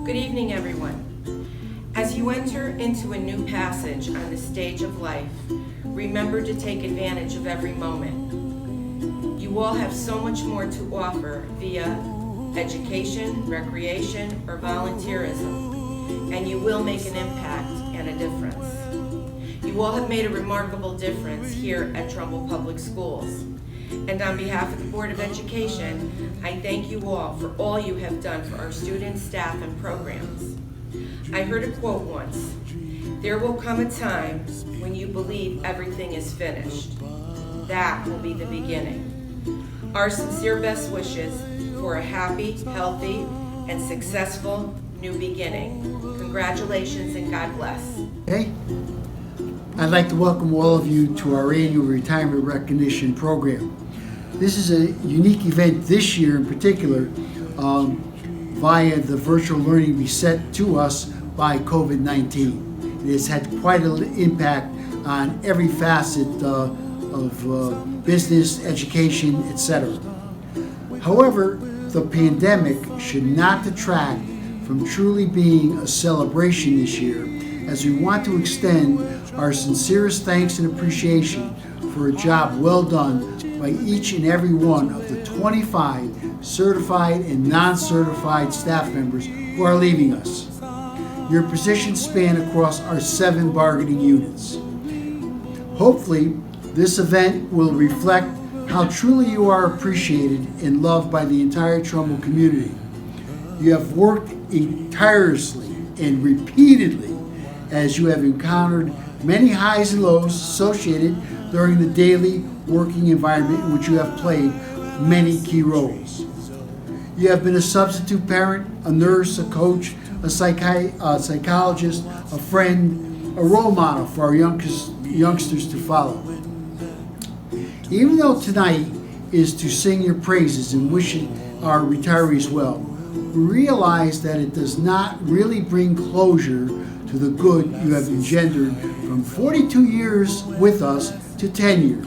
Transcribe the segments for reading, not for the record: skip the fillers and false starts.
Good evening, everyone. As you enter into a new passage on the stage of life, remember to take advantage of every moment. You all have so much more to offer via education, recreation, or volunteerism, and you will make an impact and a difference. You all have made a remarkable difference here at Trumbull Public Schools. And on behalf of the Board of Education, I thank you all for all you have done for our students, staff, and programs. I heard a quote once, "There will come a time when you believe everything is finished. That will be the beginning." Our sincere best wishes for a happy, healthy, and successful new beginning. Congratulations and God bless. Hey, I'd like to welcome all of you to our annual retirement recognition program. This is a unique event this year in particular via the virtual learning reset to us by COVID-19. It has had quite an impact on every facet of business, education, etc. However, the pandemic should not detract from truly being a celebration this year, as we want to extend our sincerest thanks and appreciation for a job well done by each and every one of the 25 certified and non-certified staff members who are leaving us. Your positions span across our 7 bargaining units. Hopefully, this event will reflect how truly you are appreciated and loved by the entire Trumbull community. You have worked tirelessly and repeatedly as you have encountered many highs and lows associated during the daily working environment in which you have played many key roles. You have been a substitute parent, a nurse, a coach, a psychologist, a friend, a role model for our youngsters to follow. Even though tonight is to sing your praises and wish our retirees well, we realize that it does not really bring closure to the good you have engendered from 42 years with us to 10 years.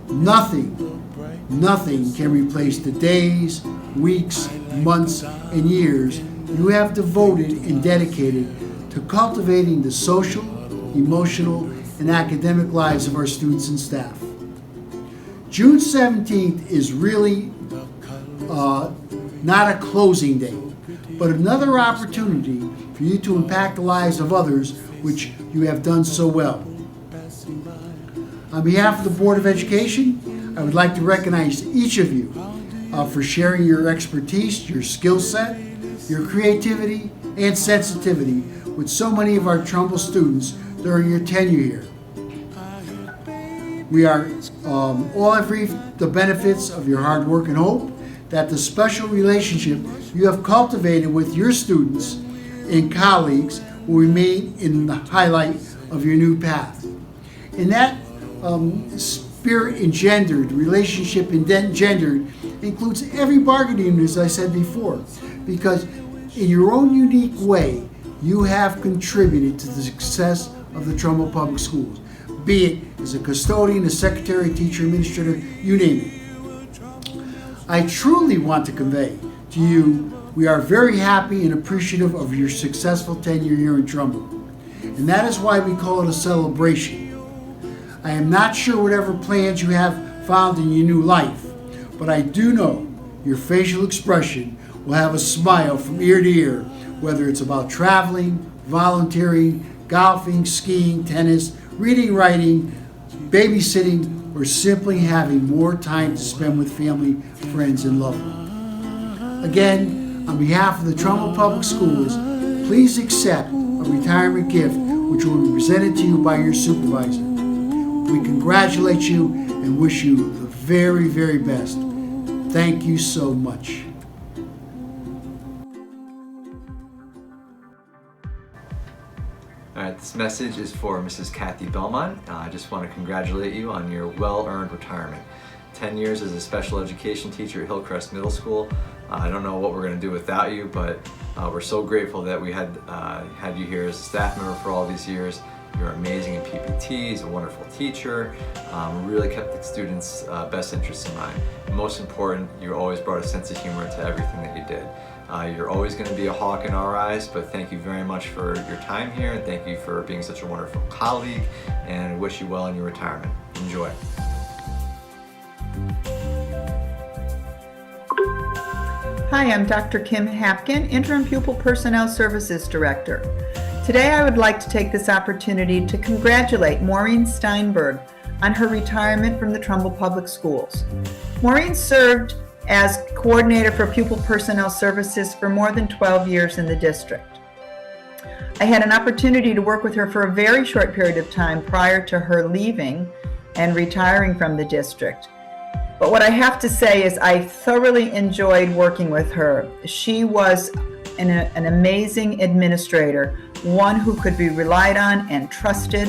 Nothing can replace the days, weeks, months, and years you have devoted and dedicated to cultivating the social, emotional, and academic lives of our students and staff. June 17th is really not a closing date, but another opportunity for you to impact the lives of others, which you have done so well. On behalf of the Board of Education, I would like to recognize each of you for sharing your expertise, your skill set, your creativity, and sensitivity with so many of our Trumbull students during your tenure here. We are all have reaped the benefits of your hard work and hope that the special relationship you have cultivated with your students and colleagues will remain in the highlight of your new path. And that spirit engendered, relationship engendered, includes every bargaining unit, as I said before, because in your own unique way, you have contributed to the success of the Trumbull Public Schools, be it as a custodian, a secretary, teacher, administrator, you name it. I truly want to convey to you, we are very happy and appreciative of your successful tenure here in Trumbull. And that is why we call it a celebration. I am not sure whatever plans you have found in your new life, but I do know your facial expression will have a smile from ear to ear, whether it's about traveling, volunteering, golfing, skiing, tennis, reading, writing, babysitting, or simply having more time to spend with family, friends, and loved ones. Again, on behalf of the Trumbull Public Schools, please accept a retirement gift which will be presented to you by your supervisor. We congratulate you and wish you the very, very best. Thank you so much. All right, this message is for Mrs. Kathy Belmont. I just want to congratulate you on your well-earned retirement. 10 years as a special education teacher at Hillcrest Middle School. I don't know what we're going to do without you, but we're so grateful that we had you here as a staff member for all these years, You're amazing in PPTs, a wonderful teacher, really kept the students' best interests in mind. And most important, you always brought a sense of humor to everything that you did. You're always going to be a hawk in our eyes, but thank you very much for your time here, and thank you for being such a wonderful colleague, and wish you well in your retirement. Enjoy. Hi, I'm Dr. Kim Hapkin, Interim Pupil Personnel Services Director. Today I would like to take this opportunity to congratulate Maureen Steinberg on her retirement from the Trumbull Public Schools. Maureen served as Coordinator for Pupil Personnel Services for more than 12 years in the district. I had an opportunity to work with her for a very short period of time prior to her leaving and retiring from the district. But what I have to say is I thoroughly enjoyed working with her. She was an amazing administrator, one who could be relied on and trusted.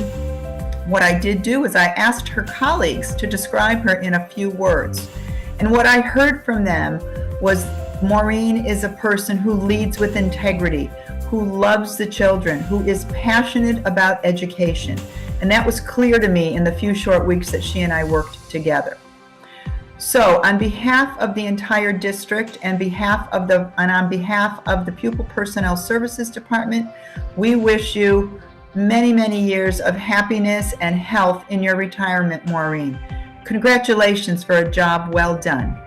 What I did do is I asked her colleagues to describe her in a few words. And what I heard from them was Maureen is a person who leads with integrity, who loves the children, who is passionate about education. And that was clear to me in the few short weeks that she and I worked together. So on behalf of the entire district and on behalf of the Pupil Personnel Services Department, we wish you many, many years of happiness and health in your retirement, Maureen. Congratulations for a job well done.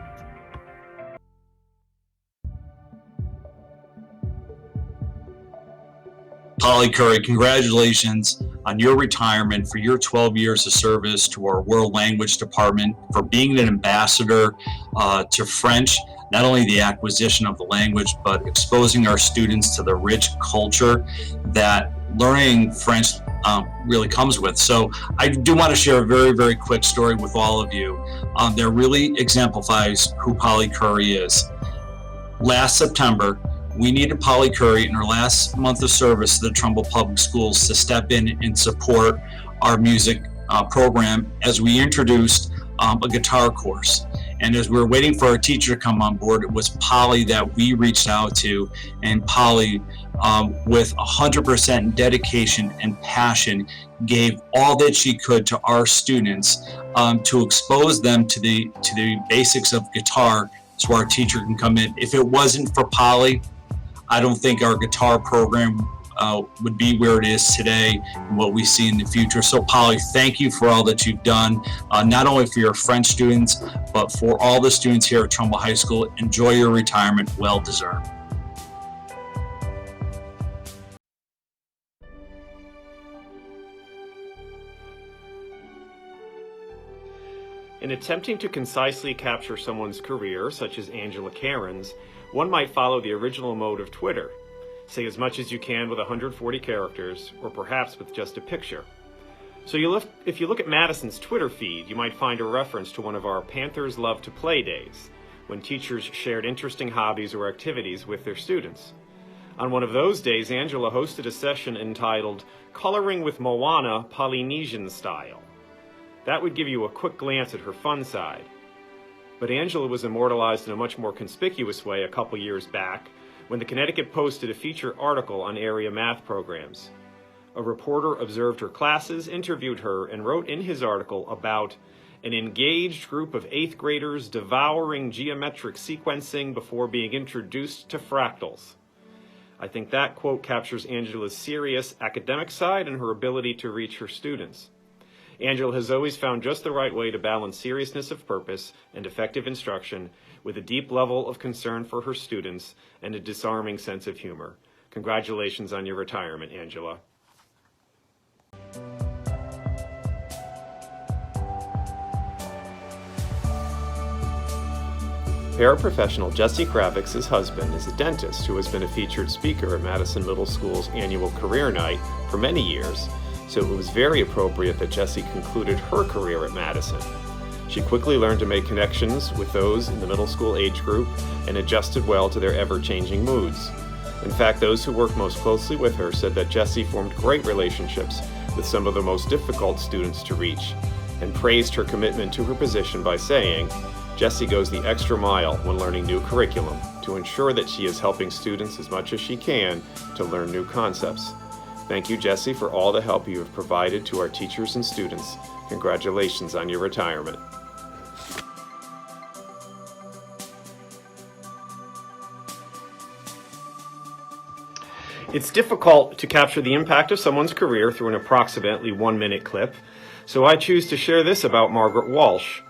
Polly Curry, congratulations on your retirement for your 12 years of service to our World Language Department, for being an ambassador to French, not only the acquisition of the language, but exposing our students to the rich culture that learning French really comes with. So I do want to share a very, very quick story with all of you that really exemplifies who Polly Curry is. Last September, we needed Polly Curry in her last month of service to the Trumbull Public Schools to step in and support our music program as we introduced a guitar course. And as we were waiting for our teacher to come on board, it was Polly that we reached out to, and Polly, with 100% dedication and passion, gave all that she could to our students to expose them to the basics of guitar so our teacher can come in. If it wasn't for Polly, I don't think our guitar program would be where it is today and what we see in the future. So Polly, thank you for all that you've done, not only for your French students, but for all the students here at Trumbull High School. Enjoy your retirement, well deserved. In attempting to concisely capture someone's career, such as Angela Karen's, one might follow the original mode of Twitter. Say as much as you can with 140 characters, or perhaps with just a picture. So if you look at Madison's Twitter feed, you might find a reference to one of our Panthers Love to Play days, when teachers shared interesting hobbies or activities with their students. On one of those days, Angela hosted a session entitled Coloring with Moana Polynesian Style. That would give you a quick glance at her fun side. But Angela was immortalized in a much more conspicuous way a couple years back when the Connecticut posted a feature article on area math programs. A reporter observed her classes, interviewed her, and wrote in his article about an engaged group of 8th graders devouring geometric sequencing before being introduced to fractals. I think that quote captures Angela's serious academic side and her ability to reach her students. Angela has always found just the right way to balance seriousness of purpose and effective instruction with a deep level of concern for her students and a disarming sense of humor. Congratulations on your retirement, Angela. Paraprofessional Jesse Kravitz's husband is a dentist who has been a featured speaker at Madison Middle School's annual career night for many years, so it was very appropriate that Jessie concluded her career at Madison. She quickly learned to make connections with those in the middle school age group and adjusted well to their ever-changing moods. In fact, those who worked most closely with her said that Jessie formed great relationships with some of the most difficult students to reach, and praised her commitment to her position by saying, Jessie goes the extra mile when learning new curriculum to ensure that she is helping students as much as she can to learn new concepts. Thank you, Jesse, for all the help you have provided to our teachers and students. Congratulations on your retirement. It's difficult to capture the impact of someone's career through an approximately 1-minute clip, so I choose to share this about Margaret Walsh.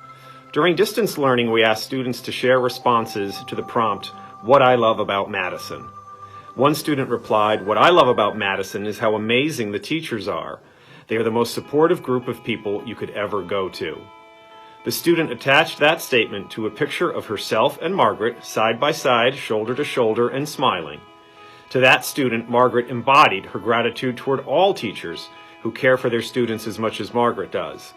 During distance learning, we asked students to share responses to the prompt, "What I love about Madison." One student replied, "What I love about Madison is how amazing the teachers are. They are the most supportive group of people you could ever go to." The student attached that statement to a picture of herself and Margaret, side by side, shoulder to shoulder, and smiling. To that student, Margaret embodied her gratitude toward all teachers who care for their students as much as Margaret does.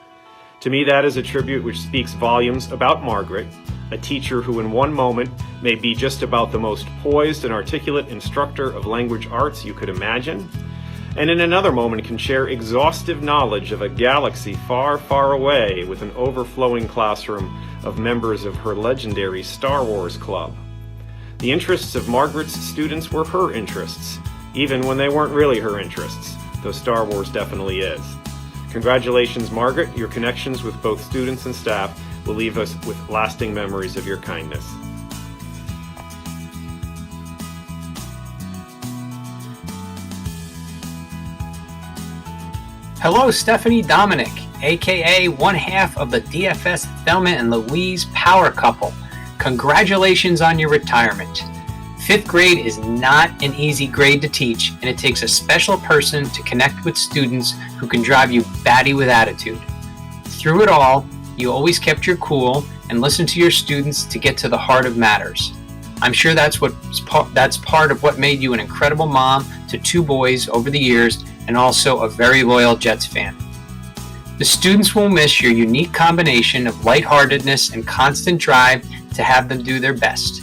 To me, that is a tribute which speaks volumes about Margaret, a teacher who in one moment may be just about the most poised and articulate instructor of language arts you could imagine, and in another moment can share exhaustive knowledge of a galaxy far, far away with an overflowing classroom of members of her legendary Star Wars Club. The interests of Margaret's students were her interests, even when they weren't really her interests, though Star Wars definitely is. Congratulations, Margaret. Your connections with both students and staff will leave us with lasting memories of your kindness. Hello, Stephanie Dominic, aka one half of the DFS Thelma and Louise power couple. Congratulations on your retirement. 5th grade is not an easy grade to teach, and it takes a special person to connect with students who can drive you batty with attitude. Through it all, you always kept your cool and listened to your students to get to the heart of matters. I'm sure that's part of what made you an incredible mom to 2 boys over the years, and also a very loyal Jets fan. The students will miss your unique combination of lightheartedness and constant drive to have them do their best.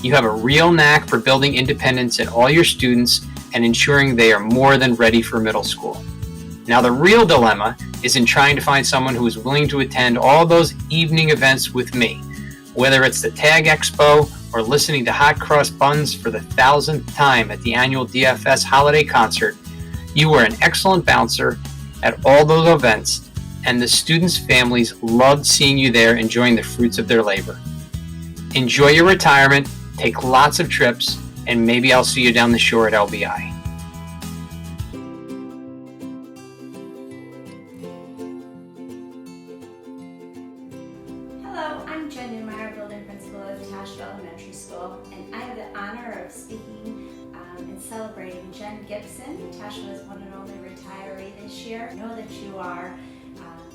You have a real knack for building independence in all your students and ensuring they are more than ready for middle school. Now, the real dilemma is in trying to find someone who is willing to attend all those evening events with me, whether it's the Tag Expo or listening to Hot Cross Buns for the 1,000th time at the annual DFS holiday concert. You were an excellent bouncer at all those events, and the students' families loved seeing you there enjoying the fruits of their labor. Enjoy your retirement, take lots of trips, and maybe I'll see you down the shore at LBI. Hello, I'm Jen Newmeyer, building principal of Tashville Elementary School, and I have the honor of speaking and celebrating Jen Gibson. Tashville is one and only retiree this year. I know that you are.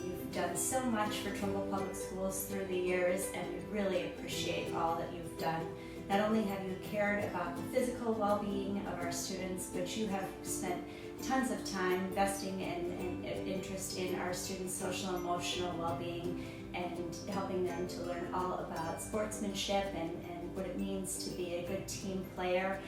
You've done so much for Trumbull Public Schools through the years, and we really appreciate all that you've done. Not only have you cared about the physical well-being of our students, but you have spent tons of time investing in interest in our students' social and emotional well-being and helping them to learn all about sportsmanship and what it means to be a good team player.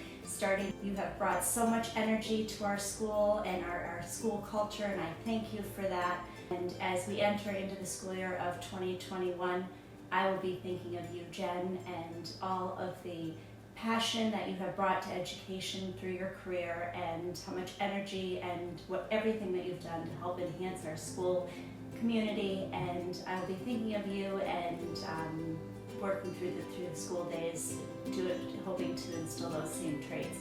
You have brought so much energy to our school and our school culture, and I thank you for that. And as we enter into the school year of 2021, I will be thinking of you, Jen, and all of the passion that you have brought to education through your career, and how much energy and everything that you've done to help enhance our school community. And I will be thinking of you and working through the school days, hoping to instill those same traits.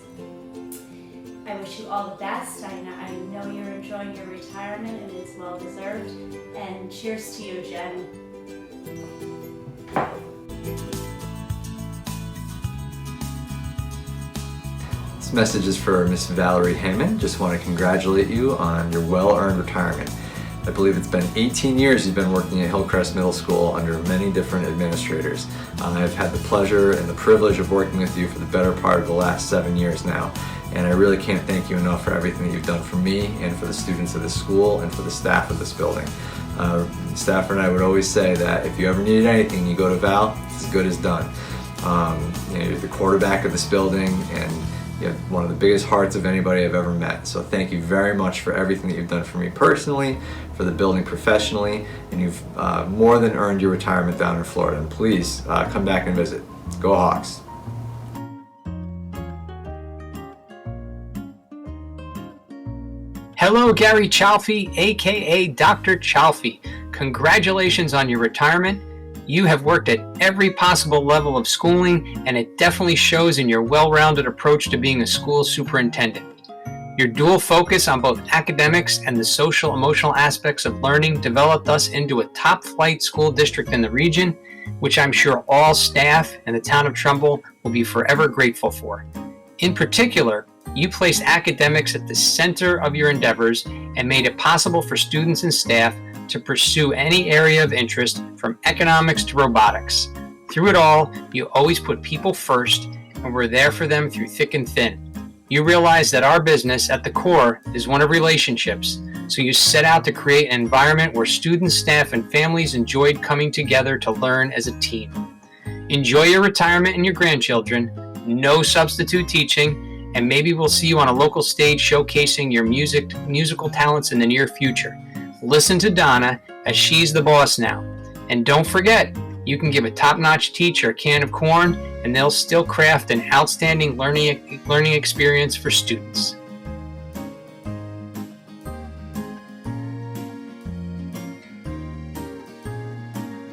I wish you all the best. I know you're enjoying your retirement, and it's well deserved. And cheers to you, Jen. This message is for Miss Valerie Hammond. Just want to congratulate you on your well-earned retirement. I believe it's been 18 years you've been working at Hillcrest Middle School under many different administrators. I've had the pleasure and the privilege of working with you for the better part of the last 7 years now. And I really can't thank you enough for everything that you've done for me and for the students of this school and for the staff of this building. Stafford and I would always say that if you ever needed anything, you go to Val, it's as good as done. You're the quarterback of this building, and you have one of the biggest hearts of anybody I've ever met. So thank you very much for everything that you've done for me personally, for the building professionally, and you've more than earned your retirement down in Florida. And please come back and visit. Go Hawks. Hello, Gary Chalfie, aka Dr. Chalfie. Congratulations on your retirement. You have worked at every possible level of schooling, and it definitely shows in your well-rounded approach to being a school superintendent. Your dual focus on both academics and the social emotional aspects of learning developed us into a top-flight school district in the region, which I'm sure all staff in the town of Trumbull will be forever grateful for. In particular, you placed academics at the center of your endeavors and made it possible for students and staff to pursue any area of interest from economics to robotics. Through it all, you always put people first and were there for them through thick and thin. You realized that our business at the core is one of relationships, so you set out to create an environment where students, staff, and families enjoyed coming together to learn as a team. Enjoy your retirement and your grandchildren, no substitute teaching, and maybe we'll see you on a local stage showcasing your musical talents in the near future. Listen to Donna, as she's the boss now. And don't forget, you can give a top-notch teacher a can of corn, and they'll still craft an outstanding learning experience for students.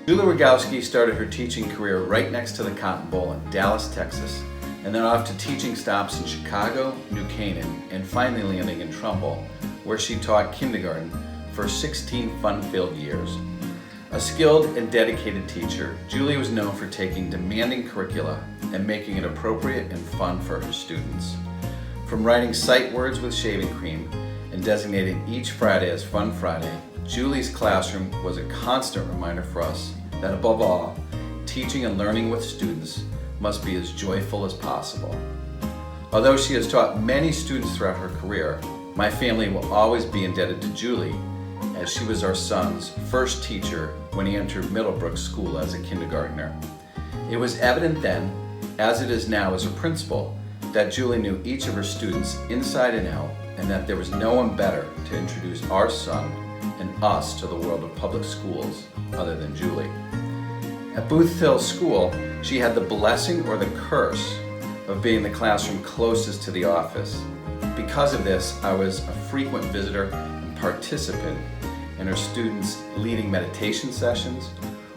Julie Rogowski started her teaching career right next to the Cotton Bowl in Dallas, Texas, and then off to teaching stops in Chicago, New Canaan, and finally landing in Trumbull, where she taught kindergarten for 16 fun-filled years. A skilled and dedicated teacher, Julie was known for taking demanding curricula and making it appropriate and fun for her students. From writing sight words with shaving cream and designating each Friday as Fun Friday, Julie's classroom was a constant reminder for us that above all, teaching and learning with students must be as joyful as possible. Although she has taught many students throughout her career, my family will always be indebted to Julie, as she was our son's first teacher when he entered Middlebrook School as a kindergartner. It was evident then, as it is now as a principal, that Julie knew each of her students inside and out, and that there was no one better to introduce our son and us to the world of public schools other than Julie. At Booth Hill School, she had the blessing or the curse of being the classroom closest to the office. Because of this, I was a frequent visitor and participant in her students' leading meditation sessions,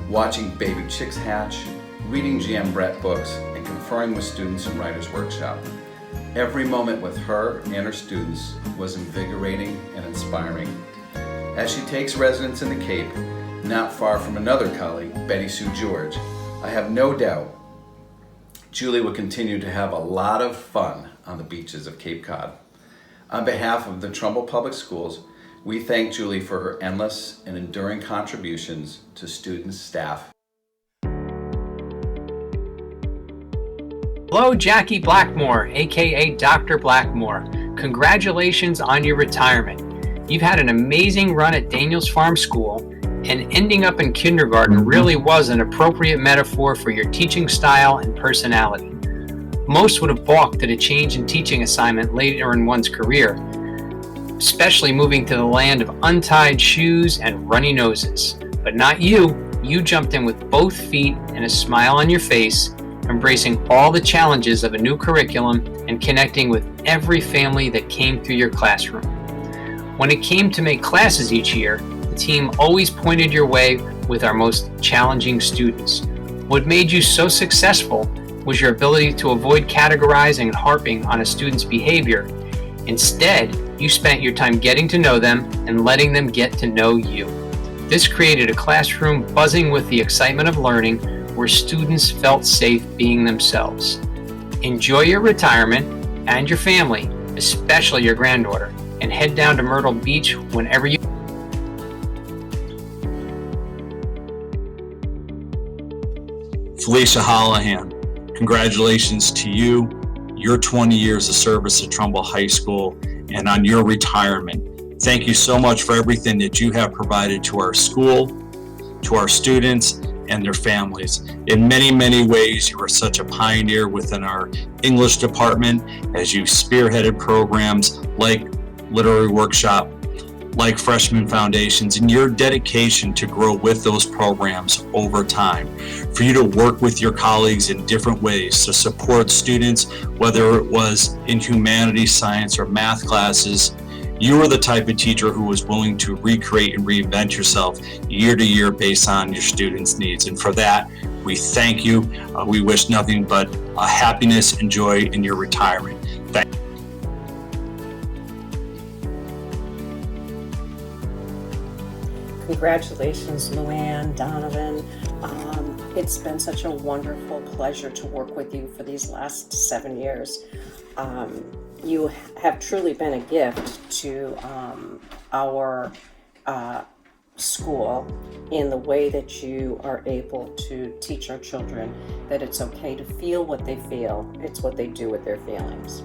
watching baby chicks hatch, reading Jan Brett books, and conferring with students in Writer's Workshop. Every moment with her and her students was invigorating and inspiring. As she takes residence in the Cape, not far from another colleague, Betty Sue George, I have no doubt Julie will continue to have a lot of fun on the beaches of Cape Cod. On behalf of the Trumbull Public Schools, we thank Julie for her endless and enduring contributions to students, staff. Hello, Jackie Blackmore, aka Dr. Blackmore. Congratulations on your retirement. You've had an amazing run at Daniels Farm School, and ending up in kindergarten really was an appropriate metaphor for your teaching style and personality. Most would have balked at a change in teaching assignment later in one's career, especially moving to the land of untied shoes and runny noses. But not you. You jumped in with both feet and a smile on your face, embracing all the challenges of a new curriculum and connecting with every family that came through your classroom. When it came to make classes each year, the team always pointed your way with our most challenging students. What made you so successful was your ability to avoid categorizing and harping on a student's behavior. Instead, you spent your time getting to know them and letting them get to know you. This created a classroom buzzing with the excitement of learning, where students felt safe being themselves. Enjoy your retirement and your family, especially your granddaughter, and head down to Myrtle Beach whenever you. Felicia Hollahan, congratulations to you, your 20 years of service at Trumbull High School, and on your retirement. Thank you so much for everything that you have provided to our school, to our students, and their families. In many, many ways, you are such a pioneer within our English department as you spearheaded programs like Literary Workshop, like Freshman Foundations, and your dedication to grow with those programs over time. For you to work with your colleagues in different ways to support students, whether it was in humanities, science, or math classes, You are the type of teacher who is willing to recreate and reinvent yourself year to year based on your students' needs. And for that, we thank you. We wish nothing but happiness and joy in your retirement. Thank you. Congratulations, Luann, Donovan. It's been such a wonderful pleasure to work with you for these last 7 years. You have truly been a gift to our school in the way that you are able to teach our children that it's okay to feel what they feel. It's what they do with their feelings.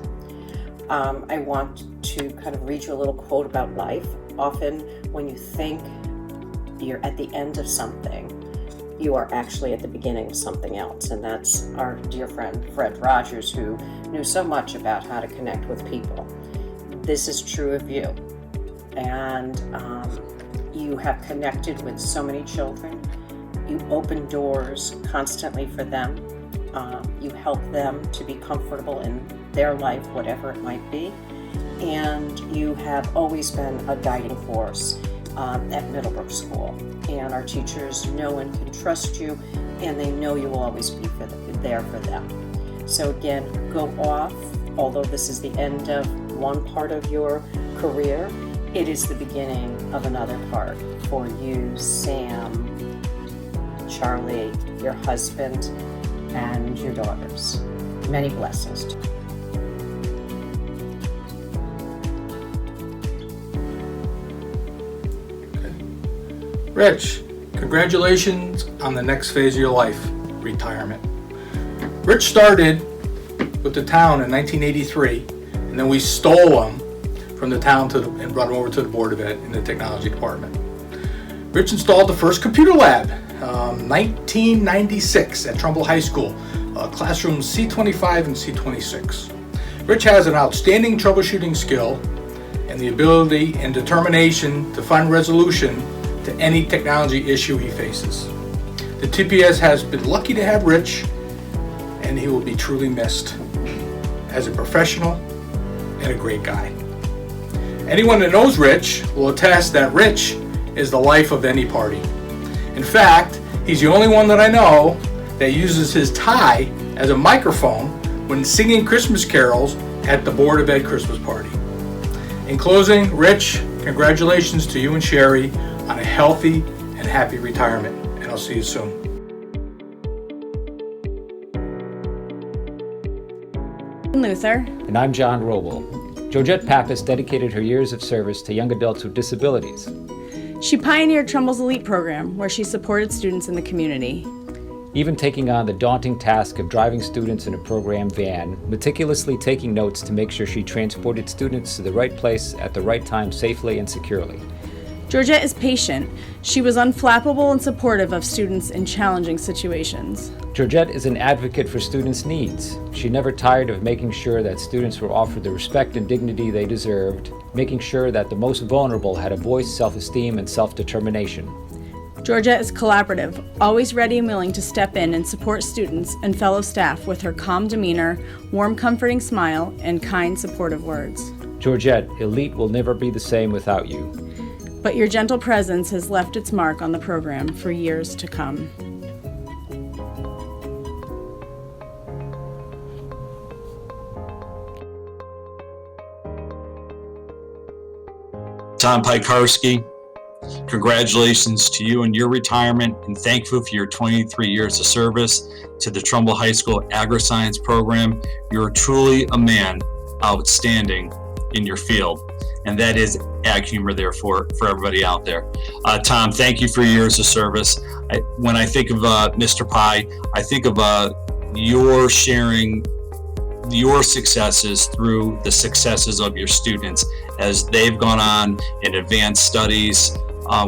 I want to kind of read you a little quote about life. Often when you think you're at the end of something, you are actually at the beginning of something else. And that's our dear friend Fred Rogers, who knew so much about how to connect with people. This is true of you. And you have connected with so many children. You open doors constantly for them. You help them to be comfortable in their life, whatever it might be. And you have always been a guiding force at Middlebrook School. And our teachers know and can trust you, and they know you will always be there for them. So again, go off. Although this is the end of one part of your career, it is the beginning of another part for you, Sam, Charlie, your husband, and your daughters. Many blessings to you. Rich, congratulations on the next phase of your life, retirement. Rich started with the town in 1983, and then we stole him from the town and brought him over to the Board of Ed in the technology department. Rich installed the first computer lab, 1996 at Trumbull High School, classrooms C25 and C26. Rich has an outstanding troubleshooting skill and the ability and determination to find resolution to any technology issue he faces. The TPS has been lucky to have Rich, and he will be truly missed as a professional and a great guy. Anyone that knows Rich will attest that Rich is the life of any party. In fact, he's the only one that I know that uses his tie as a microphone when singing Christmas carols at the Board of Ed Christmas party. In closing, Rich, congratulations to you and Sherry on a healthy and happy retirement, and I'll see you soon. Luther. And I'm John Roble. Georgette Pappas dedicated her years of service to young adults with disabilities. She pioneered Trumbull's elite program, where she supported students in the community. Even taking on the daunting task of driving students in a program van, meticulously taking notes to make sure she transported students to the right place at the right time safely and securely. Georgette is patient. She was unflappable and supportive of students in challenging situations. Georgette is an advocate for students' needs. She never tired of making sure that students were offered the respect and dignity they deserved, making sure that the most vulnerable had a voice, self-esteem, and self-determination. Georgette is collaborative, always ready and willing to step in and support students and fellow staff with her calm demeanor, warm, comforting smile, and kind, supportive words. Georgette, Elite will never be the same without you. But your gentle presence has left its mark on the program for years to come. Tom Pikarski, congratulations to you on your retirement, and thank you for your 23 years of service to the Trumbull High School Agri-Science program. You're truly a man outstanding in your field, and that is ag humor there for everybody out there. Tom, thank you for your years of service. When I think of Mr. Pye, I think of your sharing your successes through the successes of your students as they've gone on in advanced studies,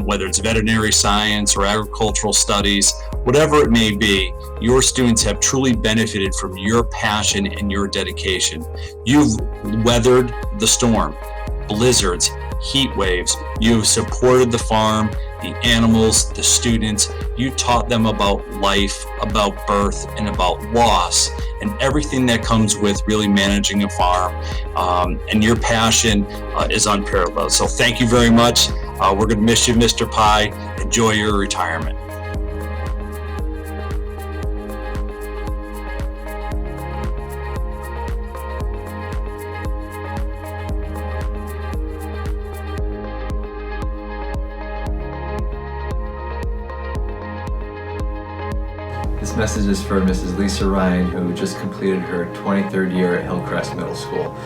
whether it's veterinary science or agricultural studies, whatever it may be. Your students have truly benefited from your passion and your dedication. You've weathered the storm, blizzards, heat waves. You've supported the farm the animals, the students. You taught them about life, about birth, and about loss, and everything that comes with really managing a farm. And your passion is unparalleled. So thank you very much. We're going to miss you, Mr. Pye. Enjoy your retirement. This message is for Mrs. Lisa Ryan, who just completed her 23rd year at Hillcrest Middle School.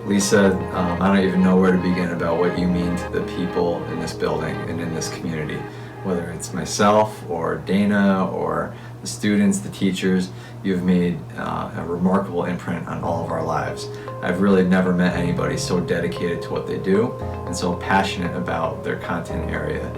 Lisa, I don't even know where to begin about what you mean to the people in this building and in this community. Whether it's myself or Dana or the students, the teachers, you've made a remarkable imprint on all of our lives. I've really never met anybody so dedicated to what they do and so passionate about their content area.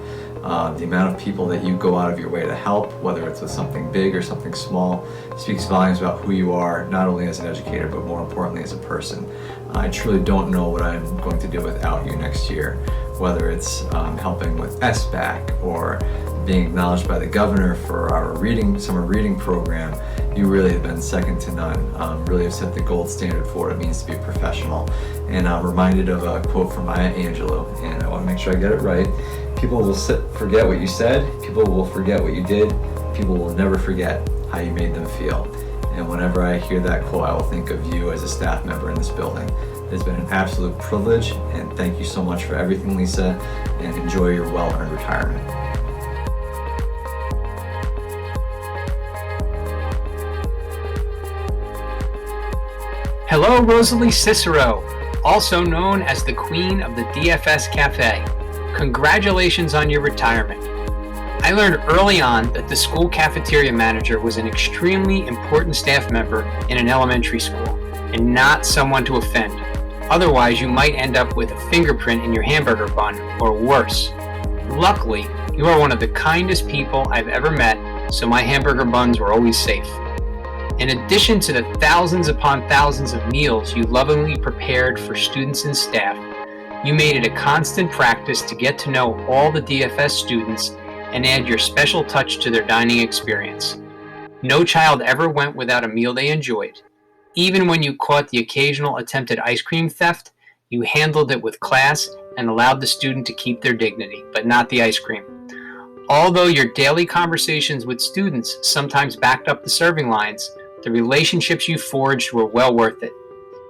The amount of people that you go out of your way to help, whether it's with something big or something small, speaks volumes about who you are, not only as an educator, but more importantly as a person. I truly don't know what I'm going to do without you next year, whether it's helping with SBAC or being acknowledged by the governor for our summer reading program. You really have been second to none. Really have set the gold standard for what it means to be a professional. And I'm reminded of a quote from Maya Angelou, and I want to make sure I get it right. People will forget what you said, people will forget what you did, people will never forget how you made them feel. And whenever I hear that quote, I will think of you as a staff member in this building. It's been an absolute privilege, and thank you so much for everything, Lisa, and enjoy your well-earned retirement. Hello, Rosalie Cicero, also known as the Queen of the DFS Cafe. Congratulations on your retirement. I learned early on that the school cafeteria manager was an extremely important staff member in an elementary school, and not someone to offend. Otherwise, you might end up with a fingerprint in your hamburger bun, or worse. Luckily, you are one of the kindest people I've ever met, so my hamburger buns were always safe. In addition to the thousands upon thousands of meals you lovingly prepared for students and staff, you made it a constant practice to get to know all the DFS students and add your special touch to their dining experience. No child ever went without a meal they enjoyed. Even when you caught the occasional attempted ice cream theft, you handled it with class and allowed the student to keep their dignity, but not the ice cream. Although your daily conversations with students sometimes backed up the serving lines, the relationships you forged were well worth it.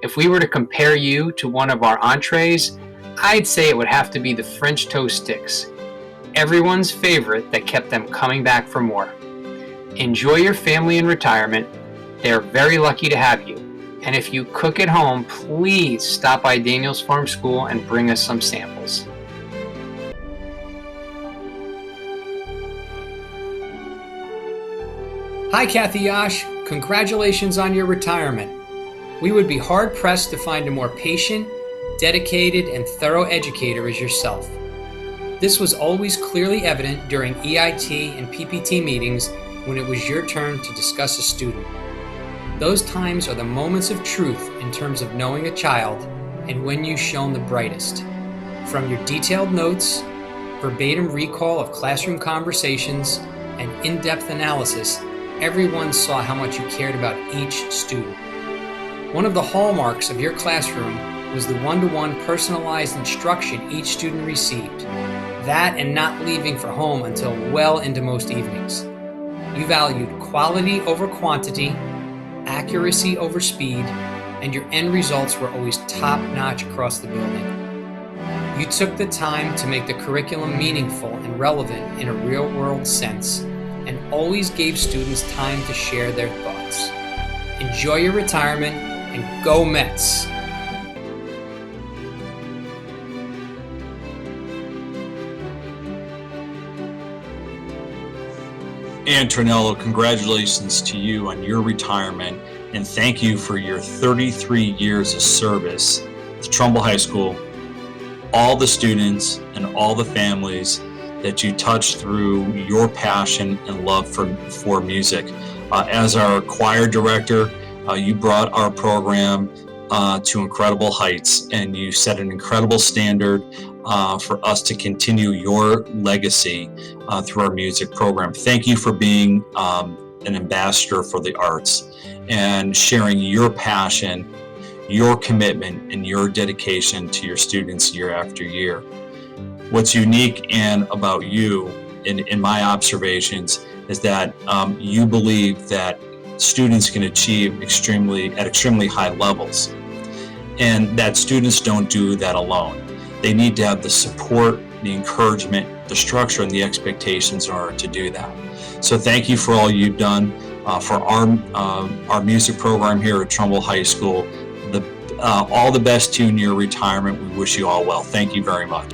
If we were to compare you to one of our entrees, I'd say it would have to be the French toast sticks. Everyone's favorite that kept them coming back for more. Enjoy your family in retirement. They're very lucky to have you. And if you cook at home, please stop by Daniels Farm School and bring us some samples. Hi, Kathy Yash. Congratulations on your retirement. We would be hard-pressed to find a more patient, dedicated, and thorough educator as yourself. This was always clearly evident during EIT and PPT meetings when it was your turn to discuss a student. Those times are the moments of truth in terms of knowing a child and when you shone the brightest. From your detailed notes, verbatim recall of classroom conversations, and in-depth analysis, everyone saw how much you cared about each student. One of the hallmarks of your classroom was the one-to-one personalized instruction each student received. That and not leaving for home until well into most evenings. You valued quality over quantity, accuracy over speed, and your end results were always top-notch across the building. You took the time to make the curriculum meaningful and relevant in a real-world sense, and always gave students time to share their thoughts. Enjoy your retirement, and go Mets! And Trinello, congratulations to you on your retirement, and thank you for your 33 years of service to Trumbull High School, all the students and all the families that you touched through your passion and love for music. As our choir director, you brought our program to incredible heights, and you set an incredible standard for us to continue your legacy through our music program. Thank you for being an ambassador for the arts and sharing your passion, your commitment, and your dedication to your students year after year. What's unique about you, in my observations, is that you believe that students can achieve at extremely high levels, and that students don't do that alone. They need to have the support, the encouragement, the structure, and the expectations in order to do that. So thank you for all you've done for our music program here at Trumbull High School. All the best to you in your retirement. We wish you all well. Thank you very much.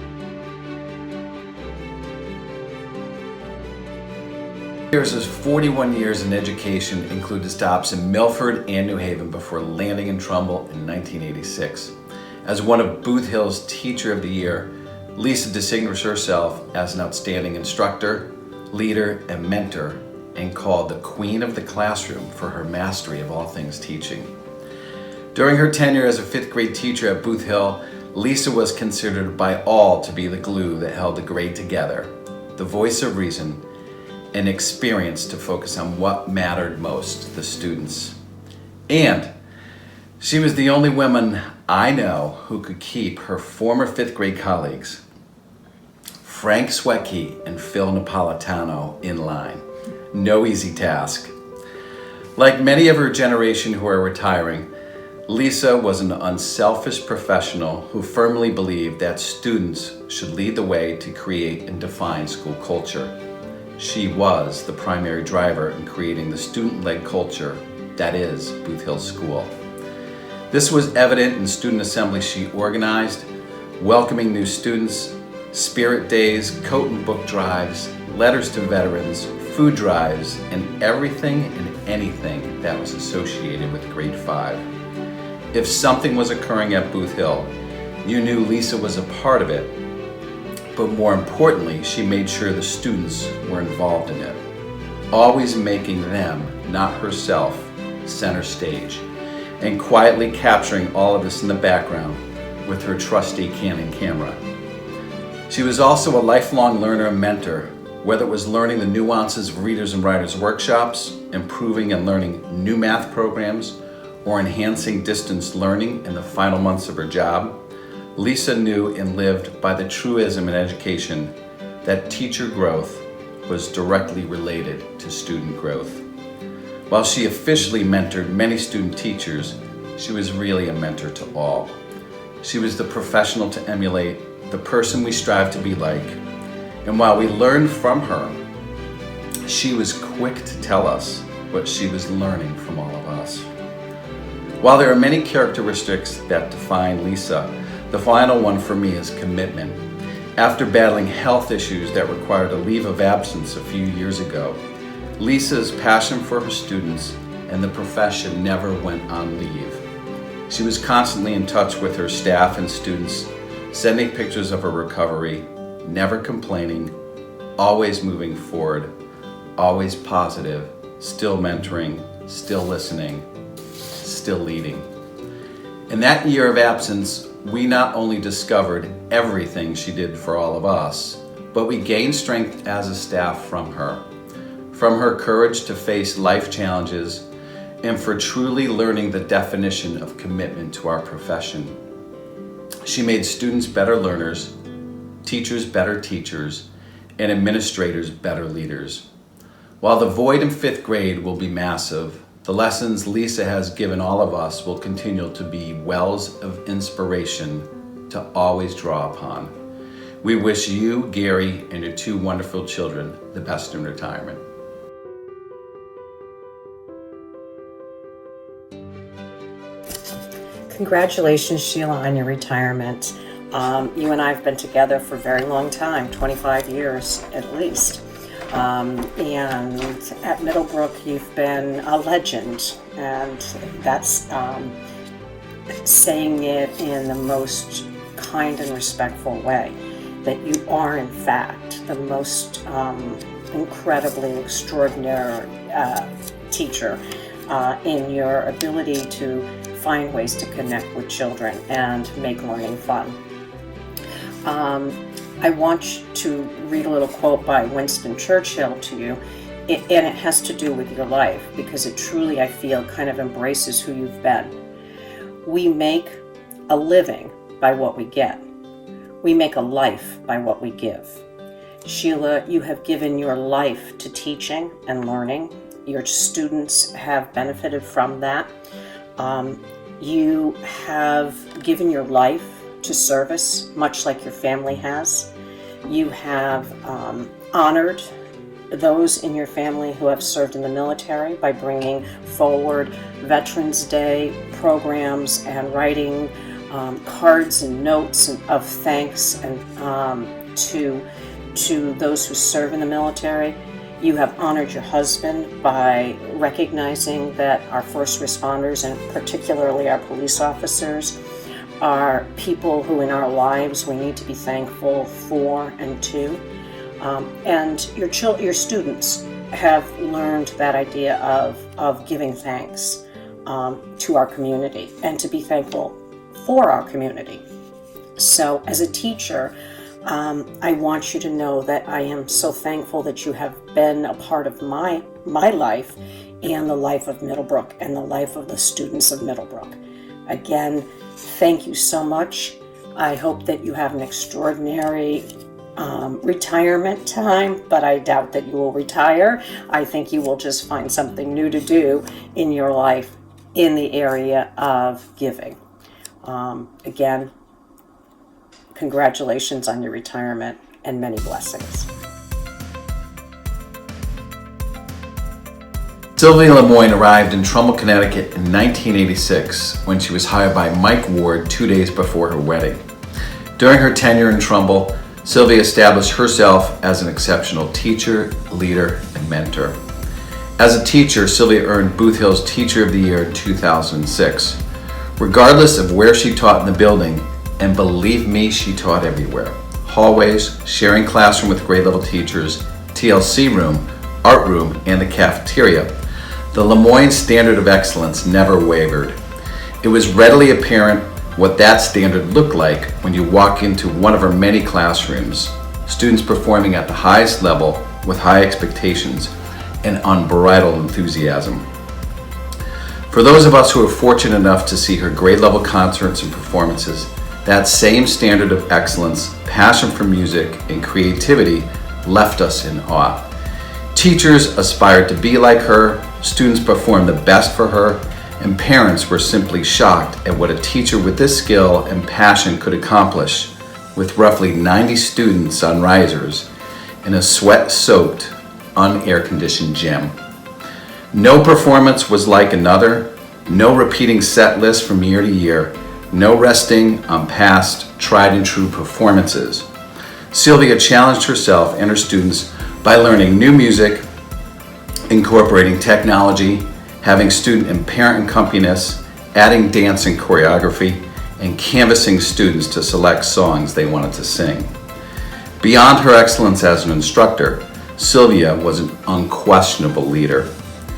His 41 years in education included stops in Milford and New Haven before landing in Trumbull in 1986. As one of Booth Hill's Teacher of the Year, Lisa distinguished herself as an outstanding instructor, leader, and mentor, and called the Queen of the Classroom for her mastery of all things teaching. During her tenure as a 5th grade teacher at Booth Hill, Lisa was considered by all to be the glue that held the grade together, the voice of reason, and experience to focus on what mattered most, the students. And she was the only woman I know who could keep her former 5th grade colleagues, Frank Swetke and Phil Napolitano, in line. No easy task. Like many of her generation who are retiring, Lisa was an unselfish professional who firmly believed that students should lead the way to create and define school culture. She was the primary driver in creating the student-led culture that is Booth Hill School. This was evident in student assemblies she organized, welcoming new students, spirit days, coat and book drives, letters to veterans, food drives, and everything and anything that was associated with grade 5. If something was occurring at Booth Hill, you knew Lisa was a part of it. But more importantly, she made sure the students were involved in it, always making them, not herself, center stage, and quietly capturing all of this in the background with her trusty Canon camera. She was also a lifelong learner and mentor, whether it was learning the nuances of readers and writers workshops, improving and learning new math programs, or enhancing distance learning in the final months of her job. Lisa knew and lived by the truism in education that teacher growth was directly related to student growth. While she officially mentored many student teachers, she was really a mentor to all. She was the professional to emulate, the person we strive to be like. And while we learned from her, she was quick to tell us what she was learning from all of us. While there are many characteristics that define Lisa, the final one for me is commitment. After battling health issues that required a leave of absence a few years ago, Lisa's passion for her students and the profession never went on leave. She was constantly in touch with her staff and students, sending pictures of her recovery, never complaining, always moving forward, always positive, still mentoring, still listening, still leading. In that year of absence, we not only discovered everything she did for all of us, but we gained strength as a staff from her courage to face life challenges, and for truly learning the definition of commitment to our profession. She made students better learners, teachers better teachers, and administrators better leaders. While the void in 5th grade will be massive, the lessons Lisa has given all of us will continue to be wells of inspiration to always draw upon. We wish you, Gary, and your 2 wonderful children the best in retirement. Congratulations, Sheila, on your retirement. You and I have been together for a very long time, 25 years at least. And at Middlebrook, you've been a legend, and that's saying it in the most kind and respectful way, that you are, in fact, the most incredibly extraordinary teacher in your ability to find ways to connect with children and make learning fun. I want to read a little quote by Winston Churchill to you, and it has to do with your life because it truly, I feel, kind of embraces who you've been. We make a living by what we get. We make a life by what we give. Sheila, you have given your life to teaching and learning. Your students have benefited from that. You have given your life to service, much like your family has. You have honored those in your family who have served in the military by bringing forward Veterans Day programs and writing cards and notes of thanks and to those who serve in the military. You have honored your husband by recognizing that our first responders, and particularly our police officers, are people who in our lives we need to be thankful for and to. And your students have learned that idea of giving thanks to our community and to be thankful for our community. So as a teacher, I want you to know that I am so thankful that you have been a part of my life and the life of Middlebrook and the life of the students of Middlebrook. Again, thank you so much. I hope that you have an extraordinary retirement time, but I doubt that you will retire. I think you will just find something new to do in your life in the area of giving. Again, congratulations on your retirement and many blessings. Sylvia Lemoyne arrived in Trumbull, Connecticut in 1986 when she was hired by Mike Ward 2 days before her wedding. During her tenure in Trumbull, Sylvia established herself as an exceptional teacher, leader, and mentor. As a teacher, Sylvia earned Booth Hill's Teacher of the Year in 2006. Regardless of where she taught in the building, and believe me, she taught everywhere. Hallways, sharing classroom with grade level teachers, TLC room, art room, and the cafeteria, the Lemoyne standard of excellence never wavered. It was readily apparent what that standard looked like when you walk into one of her many classrooms, students performing at the highest level with high expectations and unbridled enthusiasm. For those of us who are fortunate enough to see her grade level concerts and performances, that same standard of excellence, passion for music, and creativity left us in awe. Teachers aspired to be like her, students performed the best for her, and parents were simply shocked at what a teacher with this skill and passion could accomplish with roughly 90 students on risers in a sweat-soaked, unair-conditioned gym. No performance was like another, no repeating set lists from year to year, no resting on past, tried-and-true performances. Sylvia challenged herself and her students by learning new music, incorporating technology, having student and parent accompanists, adding dance and choreography, and canvassing students to select songs they wanted to sing. Beyond her excellence as an instructor, Sylvia was an unquestionable leader.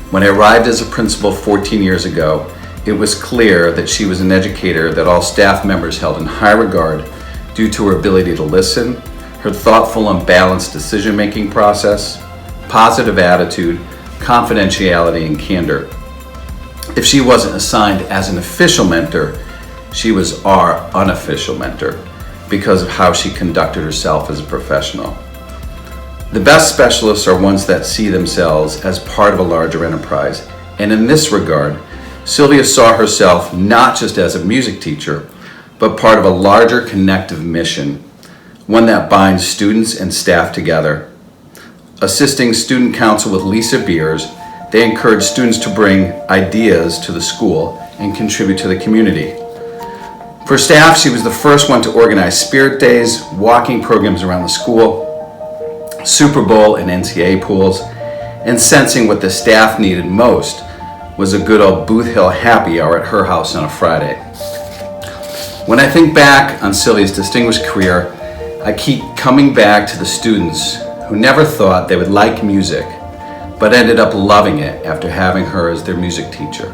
When I arrived as a principal 14 years ago, it was clear that she was an educator that all staff members held in high regard due to her ability to listen, her thoughtful and balanced decision-making process, positive attitude, confidentiality, and candor. If she wasn't assigned as an official mentor, she was our unofficial mentor because of how she conducted herself as a professional. The best specialists are ones that see themselves as part of a larger enterprise, and in this regard, Sylvia saw herself not just as a music teacher, but part of a larger connective mission, one that binds students and staff together. Assisting student council with Lisa Beers, they encourage students to bring ideas to the school and contribute to the community. For staff, she was the first one to organize spirit days, walking programs around the school, Super Bowl and NCAA pools, and sensing what the staff needed most was a good old Booth Hill happy hour at her house on a Friday. When I think back on Sylvia's distinguished career, I keep coming back to the students who never thought they would like music, but ended up loving it after having her as their music teacher.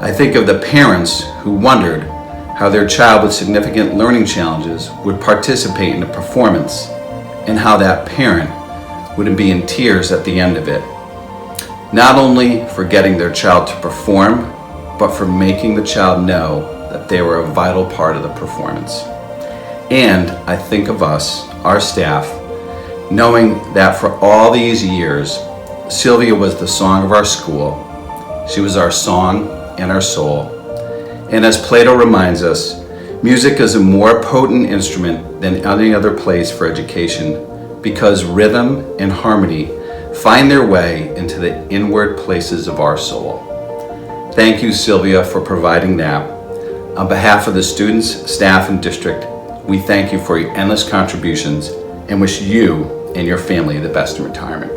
I think of the parents who wondered how their child with significant learning challenges would participate in a performance and how that parent would be in tears at the end of it. Not only for getting their child to perform, but for making the child know that they were a vital part of the performance. And I think of us, our staff, knowing that for all these years, Sylvia was the song of our school. She was our song and our soul. And as Plato reminds us, music is a more potent instrument than any other place for education because rhythm and harmony find their way into the inward places of our soul. Thank you, Sylvia, for providing that. On behalf of the students, staff, and district, we thank you for your endless contributions and wish you and your family the best in retirement.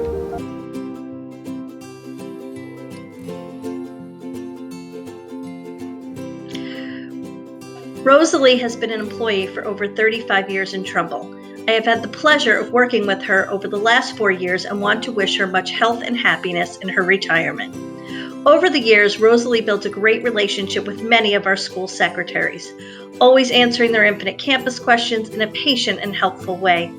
Rosalie has been an employee for over 35 years in Trumbull. I have had the pleasure of working with her over the last 4 years and want to wish her much health and happiness in her retirement. Over the years, Rosalie built a great relationship with many of our school secretaries, always answering their infinite campus questions in a patient and helpful way.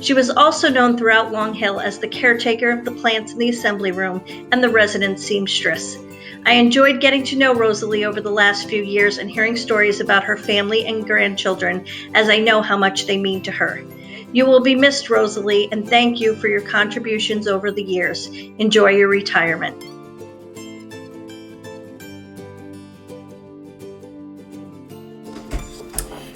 She was also known throughout Long Hill as the caretaker of the plants in the assembly room and the resident seamstress. I enjoyed getting to know Rosalie over the last few years and hearing stories about her family and grandchildren, as I know how much they mean to her. You will be missed, Rosalie, and thank you for your contributions over the years. Enjoy your retirement.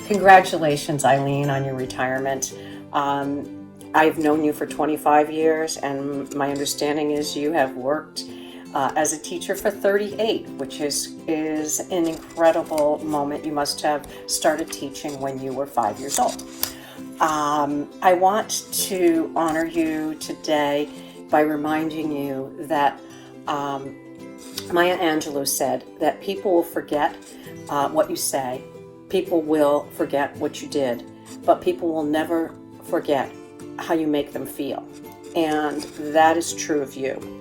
Congratulations, Eileen, on your retirement. I've known you for 25 years, and my understanding is you have worked as a teacher for 38, which is an incredible moment. You must have started teaching when you were 5 years old. I want to honor you today by reminding you that Maya Angelou said that people will forget what you say, people will forget what you did, but people will never forget how you make them feel. And that is true of you.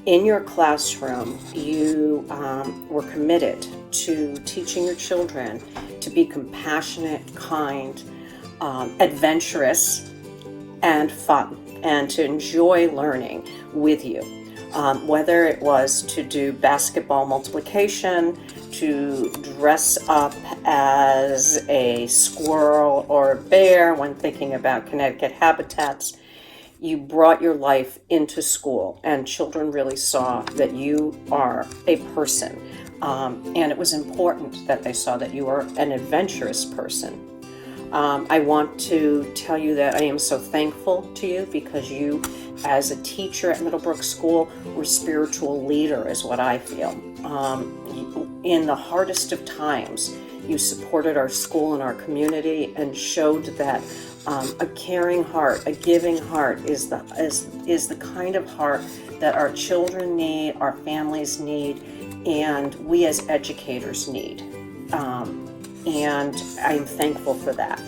In your classroom, you were committed to teaching your children to be compassionate, kind, adventurous, and fun, and to enjoy learning with you. Whether it was to do basketball multiplication, to dress up as a squirrel or a bear when thinking about Connecticut habitats, you brought your life into school, and children really saw that you are a person. And it was important that they saw that you are an adventurous person. I want to tell you that I am so thankful to you because you, as a teacher at Middlebrook School, were spiritual leader, is what I feel. In the hardest of times, you supported our school and our community and showed that a caring heart, a giving heart is the kind of heart that our children need, our families need, and we as educators need. And I'm thankful for that.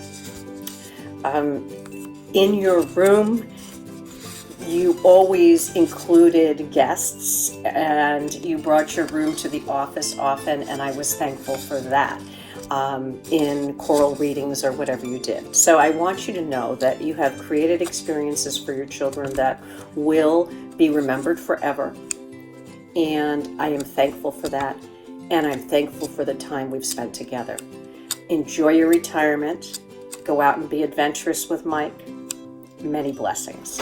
In your room, you always included guests, and you brought your room to the office often, and I was thankful for that in choral readings or whatever you did. So I want you to know that you have created experiences for your children that will be remembered forever, and I am thankful for that, and I'm thankful for the time we've spent together. Enjoy your retirement. Go out and be adventurous with Mike. Many blessings.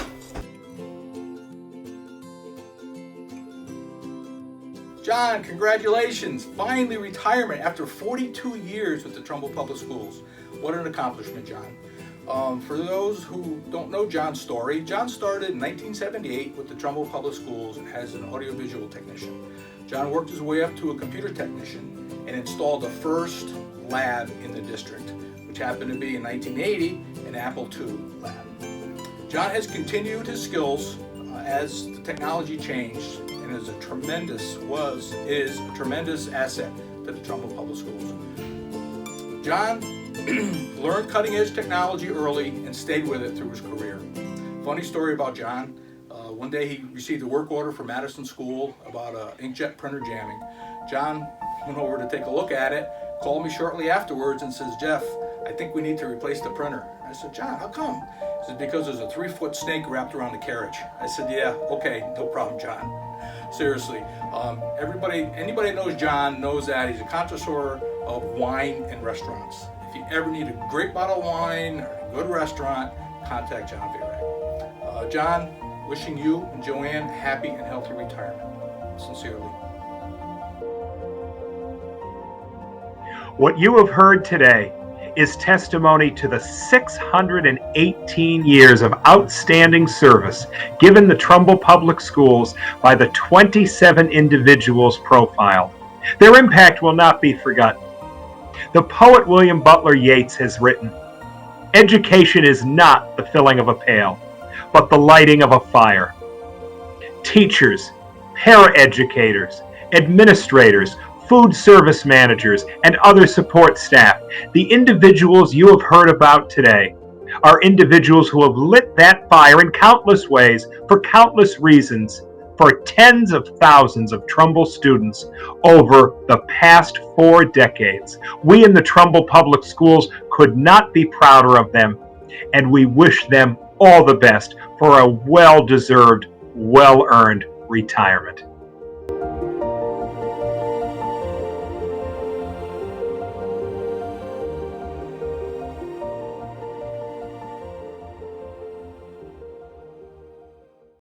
John, congratulations. Finally retirement after 42 years with the Trumbull Public Schools. What an accomplishment, John. For those who don't know John's story, John started in 1978 with the Trumbull Public Schools as an audiovisual technician. John worked his way up to a computer technician and installed the first lab in the district, which happened to be in 1980 an Apple II lab. John has continued his skills as the technology changed and is a tremendous asset to the Trumbull Public Schools. John learned cutting-edge technology early and stayed with it through his career. Funny story about John. One day he received a work order from Madison School about an inkjet printer jamming. John went over to take a look at it, called me shortly afterwards and says, Jeff, I think we need to replace the printer. I said, John, how come? He said, because there's a 3-foot snake wrapped around the carriage. I said, yeah, okay, no problem, John. Seriously, anybody that knows John knows that he's a connoisseur of wine and restaurants. If you ever need a great bottle of wine or a good restaurant, contact John Vierak. John, wishing you and Joanne happy and healthy retirement. Sincerely. What you have heard today is testimony to the 618 years of outstanding service given the Trumbull Public Schools by the 27 individuals profiled. Their impact will not be forgotten. The poet William Butler Yeats has written, "Education is not the filling of a pail, but the lighting of a fire." Teachers, paraeducators, administrators, food service managers, and other support staff, the individuals you have heard about today, are individuals who have lit that fire in countless ways, for countless reasons, for tens of thousands of Trumbull students over the past 4 decades. We in the Trumbull Public Schools could not be prouder of them, and we wish them all the best for a well-deserved, well-earned retirement.